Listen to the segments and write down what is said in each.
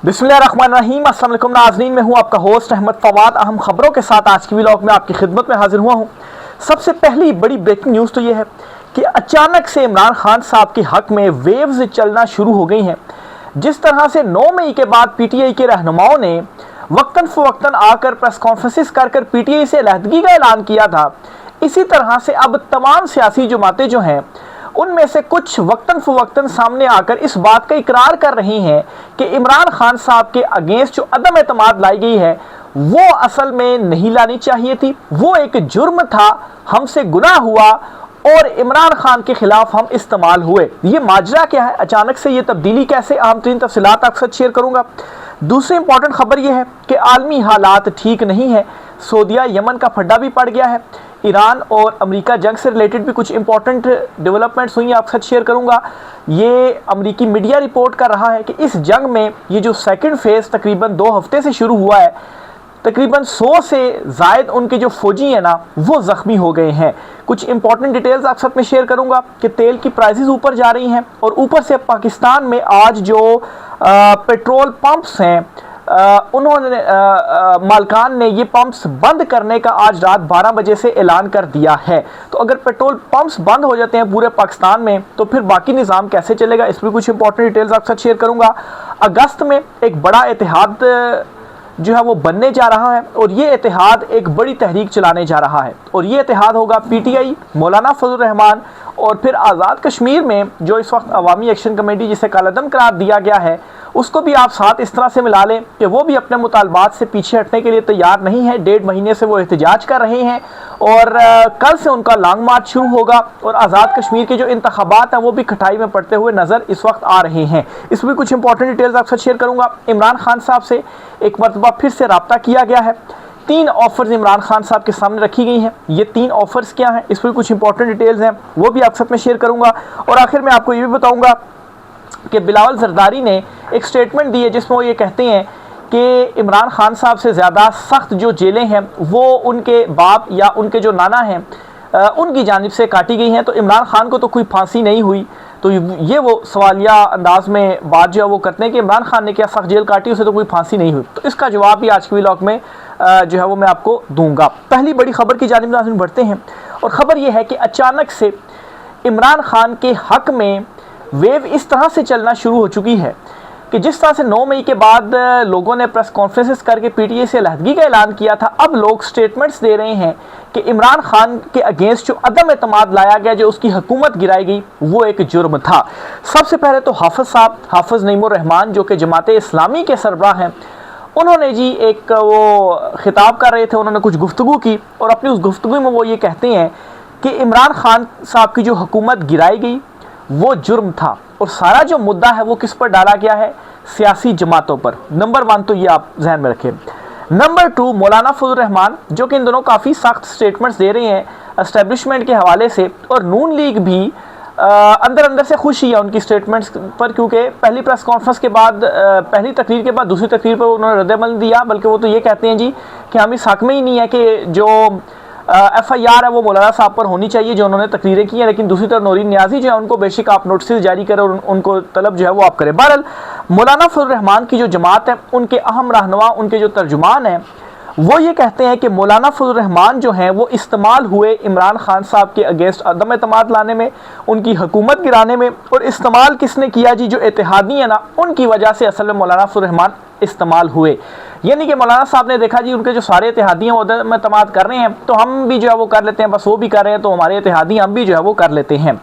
बिस्मिल्लाहिर्रहमानिर्रहीम। अस्सलाम वालेकुम नाज़रीन, मैं हूं आपका होस्ट अहमद फवाद। अहम खबरों के साथ आज की व्लॉग में आपकी खिदमत में हाजिर हुआ हूं। सबसे पहली बड़ी ब्रेकिंग न्यूज़ तो यह है कि अचानक से इमरान खान साहब के हक में वेव्स चलना शुरू हो गई हैं। जिस तरह से 9 मई के बाद पीटीआई के रहनुमाओं ने वक्तन फ़वक्तन आकर प्रेस कॉन्फ्रेंसिस कर पीटीआई से अलहदगी का ऐलान किया था, इसी तरह से अब तमाम सियासी जमातें जो हैं उनमें से कुछ वक्तन फ़वक्तन सामने आकर इस बात का इकरार कर रही हैं कि इमरान खान साहब के अगेंस्ट जो अदम एतमाद लाई गई है वो असल में नहीं लानी चाहिए थी, वो एक जुर्म था, हमसे गुनाह हुआ और इमरान खान के खिलाफ हम इस्तेमाल हुए। ये माजरा क्या है, अचानक से ये तब्दीली कैसे, अहम तरीन तफसीलात आपके साथ शेयर करूंगा। दूसरी इंपॉर्टेंट खबर यह है कि आलमी हालात ठीक नहीं है, सऊदीया यमन का फड्डा भी पड़ गया है। ईरान और अमेरिका जंग से रिलेटेड भी कुछ इंपॉर्टेंट डेवलपमेंट्स हुई हैं, आपके साथ शेयर करूंगा। ये अमेरिकी मीडिया रिपोर्ट कर रहा है कि इस जंग में ये जो सेकंड फेज़ तकरीबन 2 हफ्ते से शुरू हुआ है, तकरीबन 100 से ज़ायद उनके जो फौजी हैं ना वो ज़ख्मी हो गए हैं। कुछ इंपॉर्टेंट डिटेल्स आपके साथ में शेयर करूंगा कि तेल की प्राइसेस ऊपर जा रही हैं और ऊपर से पाकिस्तान में आज जो पेट्रोल पंप्स हैं उन्होंने मालकान ने ये पंप्स बंद करने का आज रात 12 बजे से ऐलान कर दिया है। तो अगर पेट्रोल पंप्स बंद हो जाते हैं पूरे पाकिस्तान में तो फिर बाकी निज़ाम कैसे चलेगा, इस पर कुछ इंपॉर्टेंट डिटेल्स आपके साथ शेयर करूंगा। अगस्त में एक बड़ा इतिहाद जो है वो बनने जा रहा है और ये इतिहाद एक बड़ी तहरीक चलाने जा रहा है और ये इतिहाद होगा पीटीआई, मौलाना फजल रहमान और फिर आज़ाद कश्मीर में जो इस वक्त अवामी एक्शन कमेटी जिसे कालादम करार दिया गया है उसको भी आप साथ इस तरह से मिला लें कि वो भी अपने मुतालबात से पीछे हटने के लिए तैयार नहीं है। 1.5 महीने से वो एहतजाज कर रहे हैं और कल से उनका लॉन्ग मार्च शुरू होगा और आज़ाद कश्मीर के जो इंतखाबात हैं वो भी खटाई में पड़ते हुए नज़र इस वक्त आ रहे हैं। इसमें भी कुछ इंपॉर्टेंट डिटेल्स आपसे शेयर करूँगा। इमरान खान साहब से एक मरतबा फिर से रब्ता किया गया है। 3 ऑफर्स इमरान खान साहब के सामने रखी गई हैं। ये 3 ऑफर्स क्या हैं, इस पर कुछ इंपॉर्टेंट डिटेल्स हैं, वो भी आपके साथ में शेयर करूँगा। और आखिर में आपको ये भी बताऊँगा कि बिलावल जरदारी ने एक स्टेटमेंट दी है जिसमें वो ये कहते हैं कि इमरान खान साहब से ज़्यादा सख्त जो जेलें हैं वो उनके बाप या उनके जो नाना हैं उनकी जानिब से काटी गई हैं। तो इमरान खान को तो कोई फांसी नहीं हुई, तो ये वो सवालिया अंदाज में बात जो है वो करते हैं कि इमरान खान ने क्या सख्त जेल काटी, उसे तो कोई फांसी नहीं हुई। तो इसका जवाब भी आज की व्लॉग में जो है वो मैं आपको दूंगा। पहली बड़ी खबर की जानिब नाज़रीन बढ़ते हैं और ख़बर यह है कि अचानक से इमरान खान के हक़ में वेव इस तरह से चलना शुरू हो चुकी है कि जिस तरह से 9 मई के बाद लोगों ने प्रेस कॉन्फ्रेंसेस करके पीटीआई से अलहदगी का ऐलान किया था, अब लोग स्टेटमेंट्स दे रहे हैं कि इमरान खान के अगेंस्ट जो अदम एतमाद लाया गया, जो उसकी हुकूमत गिराई गई, वो एक जुर्म था। सबसे पहले तो हाफिज़ साहब, हाफिज़ नईमुर रहमान जो कि जमाते इस्लामी के सरबराह हैं, उन्होंने जी एक वो खिताब कर रहे थे, उन्होंने कुछ गुफ्तगू की और अपनी उस गुफ्तगू में वो ये कहते हैं कि इमरान खान साहब की जो हुकूमत गिराई गई वो जुर्म था और सारा जो मुद्दा है वो किस पर डाला गया है, सियासी जमातों पर। नंबर 1 तो ये आप जहन में रखें। नंबर 2 मौलाना फजल रहमान जो कि इन दोनों काफ़ी सख्त स्टेटमेंट्स दे रहे हैं एस्टेब्लिशमेंट के हवाले से और नून लीग भी अंदर अंदर से खुश ही है उनकी स्टेटमेंट्स पर, क्योंकि पहली प्रेस कॉन्फ्रेंस के बाद पहली तकरीर के बाद दूसरी तकरीर पर उन्होंने रद्द-ए-अमल दिया, बल्कि वो तो ये कहते हैं जी कि हम इस हक में ही नहीं है कि जो FIR है वो मौलाना साहब पर होनी चाहिए जो उन्होंने तकरीरें की हैं। लेकिन दूसरी तरफ नौरीन नियाजी जो है उनको बेशक आप नोटिस जारी करें और उनको तलब जो है वो आप करें। बहरहाल मौलाना फजल रहमान की जो जमात है उनके अहम रहनुमा, उनके जो तर्जुमान हैं वो ये कहते हैं कि मौलाना फजल रहमान जो हैं वो इस्तेमाल हुए इमरान खान साहब के अगेंस्ट अदम एतमाद लाने में, उनकी हुकूमत गिराने में। और इस्तेमाल किसने किया जी, जो इत्तेहादी है ना उनकी वजह से असल में मौलाना फजल रहमान इस्तेमाल हुए। यानी कि मौलाना साहब ने देखा जी उनके जो सारे इत्तेहादी हैं वो अदम एतमाद कर रहे हैं तो हम भी जो है वो कर लेते हैं, बस वो भी कर रहे हैं तो हमारे इत्तेहादी हम भी जो है वो कर लेते हैं।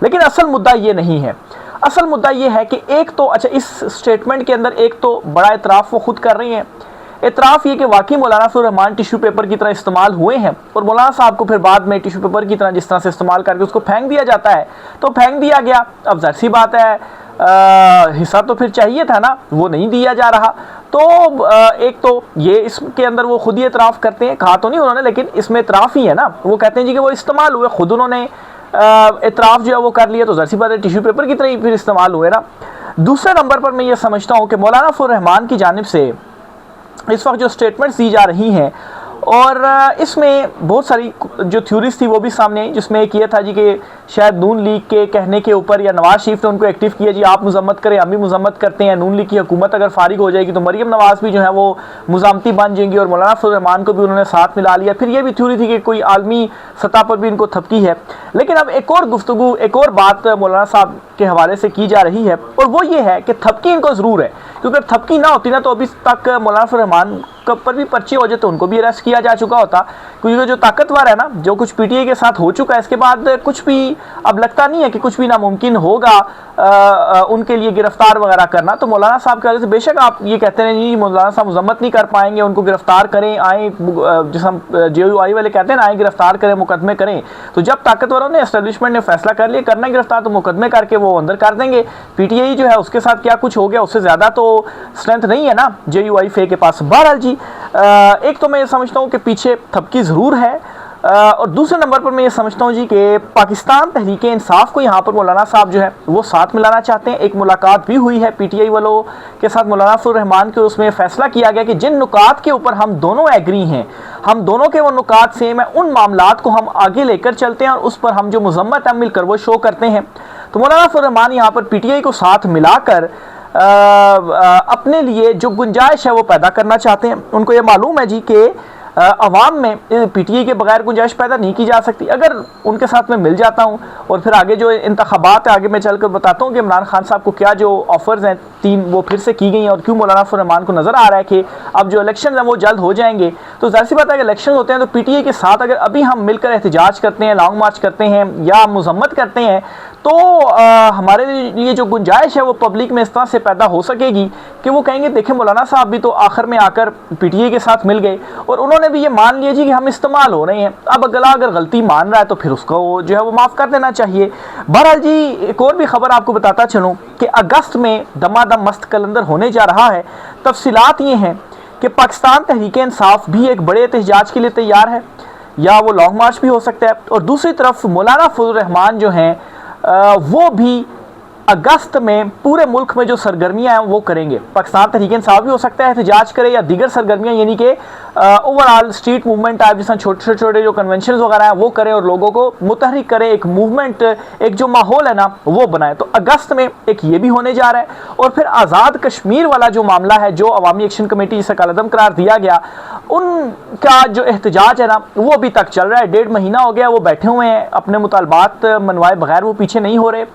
लेकिन असल मुद्दा ये नहीं है। असल मुद्दा ये है कि एक तो अच्छा इस स्टेटमेंट के अंदर एक तो बड़ा इतराफ़ वो खुद कर रही हैं, इतराफ़ ये कि वाकई मौलाना फजल रहमान टिश्यू पेपर की तरह इस्तेमाल हुए हैं और मौलाना साहब को फिर बाद में टिश्यू पेपर की तरह जिस तरह से इस्तेमाल करके उसको फेंक दिया जाता है तो फेंक दिया गया। अब ज़ाहिर सी बात है हिस्सा तो फिर चाहिए था ना, वो नहीं दिया जा रहा। तो एक तो ये इसके अंदर वो खुद ही इतराफ़ करते हैं, कहा तो नहीं उन्होंने लेकिन इसमें इतराफ़ ही है ना, वो कहते हैं जी कि वो इस्तेमाल हुए, खुद उन्होंने इतराफ़ जो है वो कर लिया तो ज़ाहिर सी बात है टिश्यू पेपर की तरह ही फिर इस्तेमाल हुए ना। दूसरे नंबर पर मैं ये समझता हूँ कि मौलाना फजल रहमान की जानिब से इस वक्त जो स्टेटमेंट्स दी जा रही हैं और इसमें बहुत सारी जो थ्योरीज थी वो भी सामने आई, जिसमें एक ये था जी कि शायद नून लीग के कहने के ऊपर या नवाज शरीफ ने उनको एक्टिव किया जी आप मुजम्मत करें, हम भी मुजम्मत करते हैं, नून लीग की हुकूमत अगर फारिग हो जाएगी तो मरियम नवाज भी जो है वो मुजामती बन जाएंगी और मौलाना फजल रहमान को भी उन्होंने साथ मिला लिया। फिर ये भी थ्योरी थी कि कोई आलमी सतह पर भी इनको थपकी है। लेकिन अब एक और गुफ्तगू, एक और बात मौलाना साहब के हवाले से की जा रही है और वो ये है कि थपकी इनको ज़रूर है, क्योंकि थपकी ना होती ना तो अभी तक मौलाना फजल रहमान पर भी पर्चे हो जाते तो उनको भी अरेस्ट किया जा चुका होता, क्योंकि जो ताकतवर है ना, जो कुछ पीटीआई के साथ हो चुका है, इसके बाद कुछ भी अब लगता नहीं है कि कुछ भी नामुमकिन होगा उनके लिए गिरफ्तार वगैरह करना। तो मौलाना साहब के वजह से बेशक आप ये कहते हैं जी मौलाना साहब मुजम्मत नहीं कर पाएंगे, उनको गिरफ्तार करें, आए जिस हम JUI वाले कहते हैं ना, आए गिरफ्तार करें, मुकदमे करें। तो जब ताकतवरों ने एस्टेब्लिशमेंट ने फैसला कर लिया करना गिरफ्तार, तो मुकदमे करके वो अंदर कर देंगे। पीटीआई जो है उसके साथ क्या कुछ हो गया, उससे ज़्यादा तो स्ट्रेंथ नहीं है ना JUI फे के पास। बहरहाल जी एक तो मैं ये समझता हूँ कि पीछे थपकी ज़रूर है और दूसरे नंबर पर मैं ये समझता हूँ जी कि पाकिस्तान तहरीक इंसाफ को यहाँ पर मौलाना साहब जो है वो साथ मिलाना चाहते हैं। एक मुलाकात भी हुई है पीटीआई वालों के साथ मौलाना फजल रहमान के, उसमें फैसला किया गया कि जिन नुकात के ऊपर हम दोनों एग्री हैं, हम दोनों के वो नुकात सेम है, उन मामलात को हम आगे लेकर चलते हैं और उस पर हम जो मजम्मत है मिलकर वो शो करते हैं। तो मौलाना फजल रहमान यहाँ पर पीटीआई को साथ मिलाकर अपने लिए जो गुंजाइश है वो पैदा करना चाहते हैं। उनको ये मालूम है जी कि अवाम में पीटीआई के बगैर गुंजाइश पैदा नहीं की जा सकती। अगर उनके साथ मैं मिल जाता हूँ और फिर आगे जो इंतखाबात है आगे मैं चलकर बताता हूँ कि इमरान खान साहब को क्या जो ऑफर्स हैं 3 वो फिर से की गई हैं और क्यों मौलाना फजल रहमान को नज़र आ रहा है कि अब जो इलेक्शन हैं वो जल्द हो जाएंगे। तो जाहिर सी बात है कि इलेक्शन होते हैं तो पीटीआई के साथ अगर अभी हम मिलकर एहतजाज करते हैं, लॉन्ग मार्च करते हैं या मुजम्मत करते हैं तो हमारे लिए जो गुंजाइश है वो पब्लिक में इस तरह से पैदा हो सकेगी कि वो कहेंगे देखें मौलाना साहब भी तो आखिर में आकर पीटीआई के साथ मिल गए और उन्होंने भी ये मान लिया जी कि हम इस्तेमाल हो रहे हैं। अब अगर गलती मान रहा है तो फिर उसको जो है वो माफ़ कर देना चाहिए। बहरहाल जी एक और भी खबर आपको बताता चलूँ कि अगस्त में दमादम मस्त कलंदर होने जा रहा है। तफसीलात ये हैं कि पाकिस्तान तहरीक इंसाफ भी एक बड़े एहतजाज के लिए तैयार है या वो लॉन्ग मार्च भी हो सकता है और दूसरी तरफ मौलाना फजल रहमान जो हैं वो भी अगस्त में पूरे मुल्क में जो सरगर्मियां हैं वो करेंगे। पाकिस्तान तहरीक इंसाफ भी हो सकता है एहतजाज करे या दीगर सरगर्मियां, यानी कि ओवरऑल स्ट्रीट मूवमेंट टाइप जिस छोटे छोटे जो कन्वेंशन वगैरह हैं वो करें और लोगों को मुतहरिक करे, एक मूवमेंट, एक जो माहौल है ना वो बनाए। तो अगस्त में एक ये भी होने जा रहा है और फिर आज़ाद कश्मीर वाला जो मामला है, जो अवामी एक्शन कमेटी जिसे कालदम करार दिया गया, उनका जो एहतजाज है ना वो अभी तक चल रहा है। 1.5 महीना हो गया वो बैठे हुए हैं, अपने मुतालबात मनवाए बगैर वो पीछे नहीं हो रहे।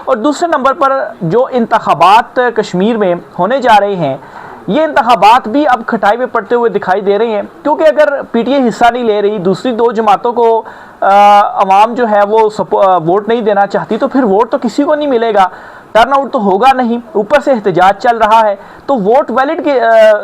और दूसरे नंबर पर जो इंतखाबात कश्मीर में होने जा रहे हैं, ये इंतखाबात भी अब खटाई में पड़ते हुए दिखाई दे रहे हैं, क्योंकि अगर पीटीआई हिस्सा नहीं ले रही, दूसरी 2 जमातों को अवाम जो है वो वोट नहीं देना चाहती, तो फिर वोट तो किसी को नहीं मिलेगा, टर्नआउट तो होगा नहीं, ऊपर से एहतजाज चल रहा है। तो वोट वैलिड के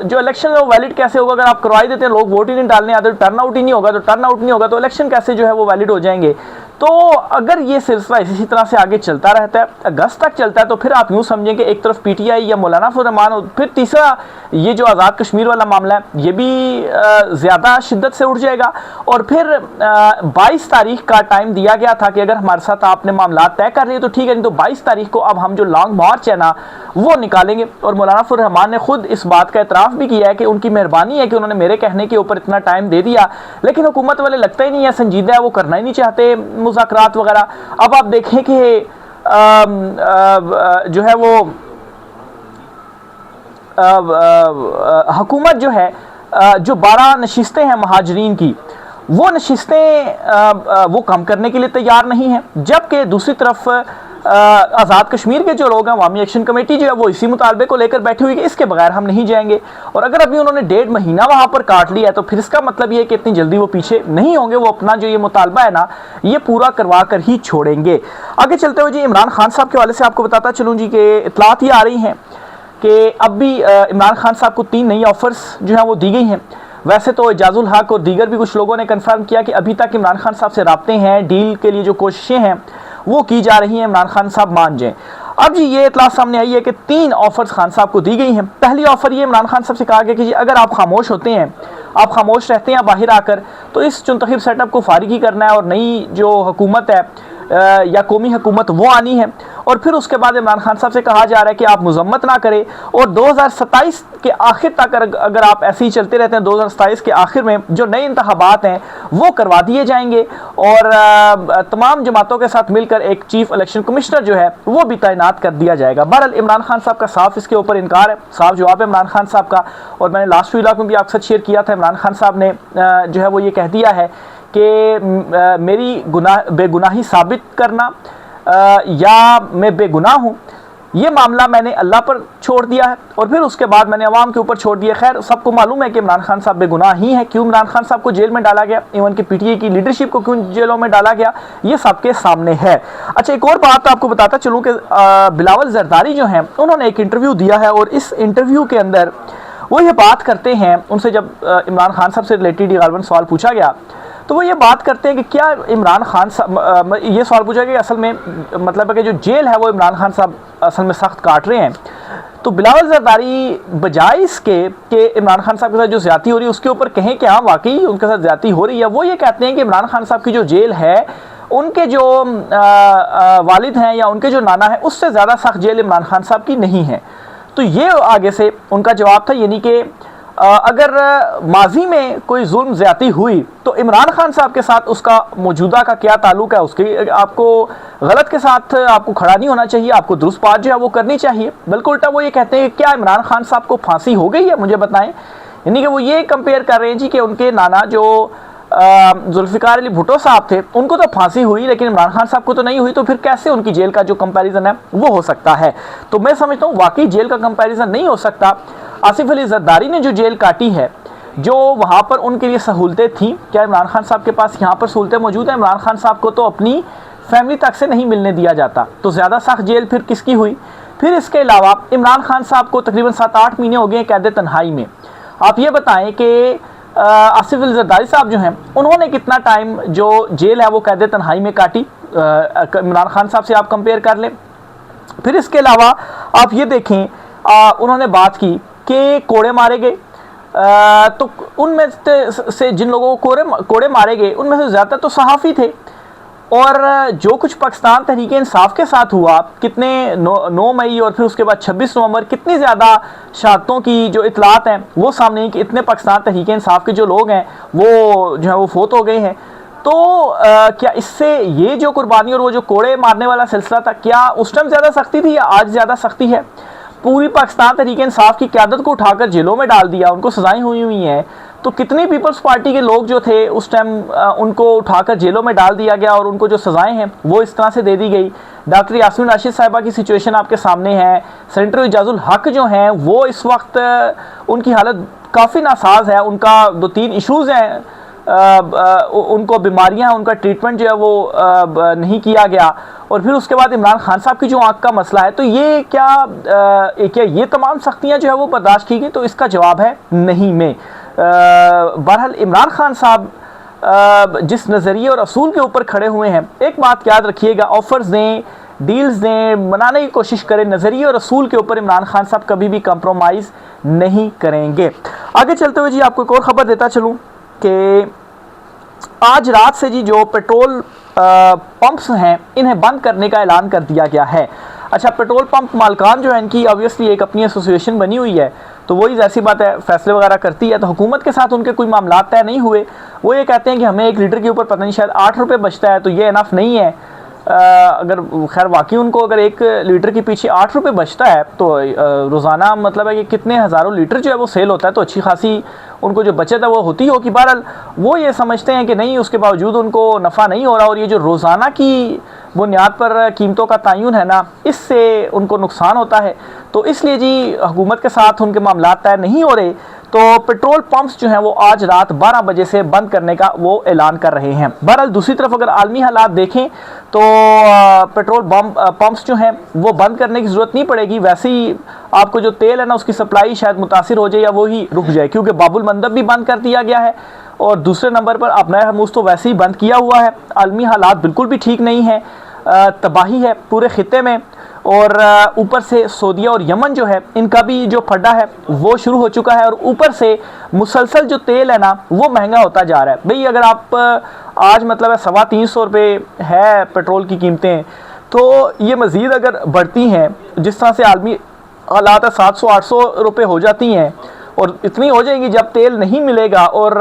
जो इलेक्शन है वो वैलिड कैसे होगा? अगर आप करवाई देते हैं, लोग वोट ही नहीं डालने आते, टर्नआउट ही नहीं होगा, तो टर्नआउट नहीं होगा तो इलेक्शन कैसे जो है वो वैलिड हो जाएंगे? तो अगर ये सिलसिला इसी तरह से आगे चलता रहता है, अगस्त तक चलता है, तो फिर आप यूँ समझें कि एक तरफ पीटीआई या मौलाना फजल रहमान, फिर तीसरा ये जो आज़ाद कश्मीर वाला मामला है ये भी ज़्यादा शिद्दत से उठ जाएगा। और फिर 22 तारीख का टाइम दिया गया था कि अगर हमारे साथ आपने मामला तय कर लिए तो ठीक है, नहीं तो 22 तारीख को अब हम जो लॉन्ग मार्च है ना वो निकालेंगे। और मौलाना फजल रहमान ने खुद इस बात का एतराफ़ भी किया है कि उनकी मेहरबानी है कि उन्होंने मेरे कहने के ऊपर इतना टाइम दे दिया, लेकिन हुकूमत वाले लगता ही नहीं है संजीदा है, वो करना ही नहीं चाहते मुज़ाकरात वगैरह। अब आप देखें कि जो है वो हुकूमत जो है जो 12 नशिस्तें हैं महाजरीन की, वो नशिस्तें वो कम करने के लिए तैयार नहीं है, जबकि दूसरी तरफ आज़ाद कश्मीर के जो लोग हैं, अवामी एक्शन कमेटी जो है वो इसी मुतालबे को लेकर बैठी हुई है, इसके बगैर हम नहीं जाएंगे। और अगर अभी उन्होंने 1.5 महीना वहाँ पर काट लिया है तो फिर इसका मतलब ये कि इतनी जल्दी वो पीछे नहीं होंगे, वो अपना जो ये मुतालबा है ना ये पूरा करवा कर ही छोड़ेंगे। आगे चलते हुए जी इमरान खान साहब के हवाले से आपको बताता चलूँ जी कि इतलात ये आ रही हैं कि अब भी इमरान खान साहब को 3 नई ऑफर्स जो हैं वो दी गई हैं। वैसे तो एजाजुल हक और दीगर भी कुछ लोगों ने कंफर्म किया कि अभी तक इमरान खान साहब से राब्ते हैं, डील के लिए जो कोशिशें हैं वो की जा रही हैं, इमरान खान साहब मान जाएं। अब जी ये इतला सामने आई है कि 3 ऑफर्स खान साहब को दी गई हैं। पहली ऑफर ये इमरान खान साहब से कहा गया कि जी अगर आप खामोश होते हैं, आप खामोश रहते हैं बाहर आकर, तो इस चुनतखब सेटअप को फारिग ही करना है और नई जो हुकूमत है या कौमी हुकूमत वो आनी है। और फिर उसके बाद इमरान खान साहब से कहा जा रहा है कि आप मजम्मत ना करें और 2027 के आखिर तक अगर आप ऐसे ही चलते रहते हैं 2027 के आखिर में जो नए इंतखाबात हैं वो करवा दिए जाएंगे और तमाम जमातों के साथ मिलकर एक चीफ इलेक्शन कमिश्नर जो है वो भी तैनात कर दिया जाएगा। बहरहाल इमरान खान साहब का साफ इसके ऊपर इनकार है, साफ जवाब है इमरान खान साहब का। और मैंने लास्ट व्लॉग में भी आपके साथ शेयर किया था, इमरान खान साहब ने जो है वो ये कह दिया है कि मेरी बेगुनाही साबित करना या मैं बेगुनाह हूँ, ये मामला मैंने अल्लाह पर छोड़ दिया है और फिर उसके बाद मैंने अवाम के ऊपर छोड़ दिया। खैर सबको मालूम है कि इमरान खान साहब बेगुनाह ही हैं। क्यों इमरान खान साहब को जेल में डाला गया, इवन कि पीटीआई की लीडरशिप को क्यों जेलों में डाला गया, ये सबके सामने है। अच्छा, एक और बात आपको बताता चलूँ कि बिलावल जरदारी जो हैं उन्होंने एक इंटरव्यू दिया है और इस इंटरव्यू के अंदर वो ये बात करते हैं, उनसे जब इमरान खान साहब से रिलेटेड गालबन सवाल पूछा गया तो वो ये बात करते हैं कि क्या इमरान खान साहब, ये सवाल पूछा गया कि असल में मतलब है कि जो जेल है वो इमरान खान साहब असल में सख्त काट रहे हैं। तो बिलावल जरदारी बजाय इसके कि इमरान खान साहब के साथ जो ज़्यादती हो रही है उसके ऊपर कहें कि हाँ वाकई उनके साथ ज़्यादती हो रही है, वो ये कहते हैं कि इमरान खान साहब की जो जेल है उनके जो वालिद हैं या उनके जो नाना है उससे ज़्यादा सख्त जेल इमरान खान साहब की नहीं है। तो ये आगे से उनका जवाब था, यानी कि अगर माजी में कोई जुल्म ज़्यादती हुई तो इमरान खान साहब के साथ उसका मौजूदा का क्या ताल्लुक है, उसके आपको गलत के साथ आपको खड़ा नहीं होना चाहिए, आपको दुरुस्त बात जो है वो करनी चाहिए। बल्कि उल्टा वो ये कहते हैं कि क्या इमरान खान साहब को फांसी हो गई है, मुझे बताएं। यानी कि वो ये कंपेयर कर रहे हैं जी कि उनके नाना जो जुल्फ़िकार अली भुट्टो साहब थे उनको तो फांसी हुई लेकिन इमरान खान साहब को तो नहीं हुई, तो फिर कैसे उनकी जेल का जो कंपैरिजन है वो हो सकता है। तो मैं समझता हूँ वाकई जेल का कंपैरिजन नहीं हो सकता। आसिफ अली जरदारी ने जो जेल काटी है, जो वहाँ पर उनके लिए सहूलतें थी, क्या इमरान खान साहब के पास यहाँ पर सहूलतें मौजूद हैं? इमरान खान साहब को तो अपनी फैमिली तक से नहीं मिलने दिया जाता, तो ज़्यादा सख्त जेल फिर किसकी हुई? फिर इसके अलावा इमरान खान साहब को तकरीबन 7-8 महीने हो गए कैद तन्हाई में। आप ये बताएं कि आसिफ अली जरदारी साहब जो हैं उन्होंने कितना टाइम जो जेल है वो कैद तन्हाई में काटी, इमरान खान साहब से आप कंपेयर कर लें। फिर इसके अलावा आप ये देखें, उन्होंने बात की कि कोड़े मारे गए, तो उनमें से जिन लोगों को कोड़े मारे गए उनमें से ज़्यादातर तो सहाफ़ी थे। और जो कुछ पाकिस्तान तहरीक इंसाफ के साथ हुआ, कितने 9 मई और फिर उसके बाद 26 नवंबर कितनी ज़्यादा शहादतों की जो इतलात हैं वो सामने आई कि इतने पाकिस्तान तहरीक इंसाफ के जो लोग हैं वो जो है वो फोत हो गए हैं। तो क्या इससे ये जो कुर्बानी और वो जो कोड़े मारने वाला सिलसिला था, क्या उस टाइम ज़्यादा सख्ती थी या आज ज़्यादा सख्ती है? पूरी पाकिस्तान तहरीक इंसाफ की क़यादत को उठाकर जेलों में डाल दिया, उनको सज़ाएं हुई हैं। तो कितनी पीपल्स पार्टी के लोग जो थे उस टाइम उनको उठाकर जेलों में डाल दिया गया और उनको जो सज़ाएं हैं वो इस तरह से दे दी गई। डॉक्टर यास्मीन राशिद साहिबा की सिचुएशन आपके सामने है। सेनेटर इजाजुल हक जो हैं वो इस वक्त उनकी हालत काफ़ी नासाज है, उनका 2-3 इशूज़ हैं, उनको बीमारियां, उनका ट्रीटमेंट जो है वो नहीं किया गया। और फिर उसके बाद इमरान खान साहब की जो आँख का मसला है, तो ये क्या ये तमाम सख्तियाँ जो है वो बर्दाश्त की गई? तो इसका जवाब है नहीं में। बहरहाल इमरान खान साहब जिस नज़रिए और असूल के ऊपर खड़े हुए हैं, एक बात याद रखिएगा, ऑफर्स दें, डील्स दें, मनाने की कोशिश करें, नज़रिए और असूल के ऊपर इमरान खान साहब कभी भी कंप्रोमाइज़ नहीं करेंगे। आगे चलते हुए जी आपको एक और ख़बर देता चलूँ कि आज रात से जी जो पेट्रोल पंप्स हैं इन्हें बंद करने का ऐलान कर दिया गया है। अच्छा, पेट्रोल पंप मालकान जो है इनकी ऑब्वियसली एक अपनी एसोसिएशन बनी हुई है, तो वही जैसी बात है फैसले वगैरह करती है। तो हुकूमत के साथ उनके कोई मामला तय नहीं हुए। वो ये कहते हैं कि हमें 1 लीटर के ऊपर पता नहीं शायद 8 रुपये बचता है, तो ये इनफ नहीं है। अगर खैर वाकई उनको अगर 1 लीटर के पीछे 8 रुपये बचता है तो रोज़ाना मतलब है कि कितने हज़ारों लीटर जो है वो सेल होता है, तो अच्छी खासी उनको जो बचत है वो होती हो कि बहरहाल वो ये समझते हैं कि नहीं, उसके बावजूद उनको नफ़ा नहीं हो रहा और ये जो रोज़ाना की बुनियाद पर कीमतों का तयन है ना, इससे उनको नुकसान होता है। तो इसलिए जी हुकूमत के साथ उनके मामला तय नहीं हो रहे, तो पेट्रोल पंप्स जो हैं वो आज रात 12 बजे से बंद करने का वो ऐलान कर रहे हैं। बहरहाल दूसरी तरफ अगर आलमी हालात देखें तो पेट्रोल पंप्स जो हैं वो बंद करने की ज़रूरत नहीं पड़ेगी। वैसे ही आपको जो तेल है ना उसकी सप्लाई शायद मुतासिर हो जाए या वो ही रुक जाए, क्योंकि बाबुल मंदब भी बंद कर दिया गया है और दूसरे नंबर पर अपना हमूस तो वैसे ही बंद किया हुआ है। आलमी हालात बिल्कुल भी ठीक नहीं है, तबाही है पूरे खित्ते में। और ऊपर से सऊदीया और यमन जो है इनका भी जो फड्डा है वो शुरू हो चुका है, और ऊपर से मुसलसल जो तेल है ना वो महंगा होता जा रहा है। भाई अगर आप आज मतलब है 350 रुपये है पेट्रोल की कीमतें, तो ये मज़ीद अगर बढ़ती हैं, जिस तरह से आलमी हालात 700-800 रुपये हो जाती हैं, और इतनी हो जाएंगी जब तेल नहीं मिलेगा और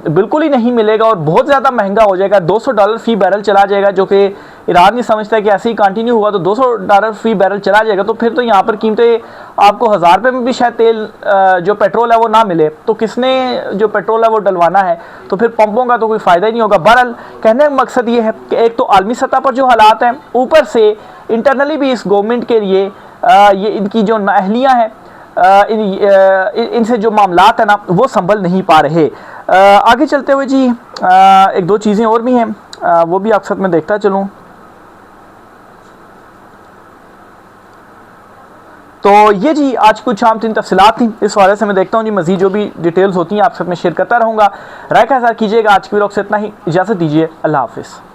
बिल्कुल ही नहीं मिलेगा और बहुत ज़्यादा महंगा हो जाएगा, $200 फ़ी बैरल चला जाएगा, जो कि ईरान नहीं समझता कि ऐसे ही कंटिन्यू हुआ तो $200 फ़ी बैरल चला जाएगा, तो फिर तो यहाँ पर कीमतें आपको 1000 रुपये में भी शायद तेल जो पेट्रोल है वो ना मिले, तो किसने जो पेट्रोल है वो डलवाना है, तो फिर पंपों का तो कोई फ़ायदा ही नहीं होगा। बहरहाल कहने का मकसद ये है कि एक तो आलमी सतह पर जो हालात हैं, ऊपर से इंटरनली भी इस गवर्नमेंट के लिए ये इनकी जो नाअहलियाँ हैं, इनसे जो मामलात है ना वो संभल नहीं पा रहे। आगे चलते हुए जी एक दो चीज़ें और भी हैं, वो भी आपके साथ में देखता चलूँ। तो ये जी आज कुछ आम 3 तफसीलात थी, इस हवाले से मैं देखता हूँ जी मज़ीद जो भी डिटेल्स होती हैं आपके साथ में शेयर करता रहूँगा। राय का इज़हार कीजिएगा। आज की व्लॉग से इतना ही, इजाज़त दीजिए, अल्लाह हाफ़िज़।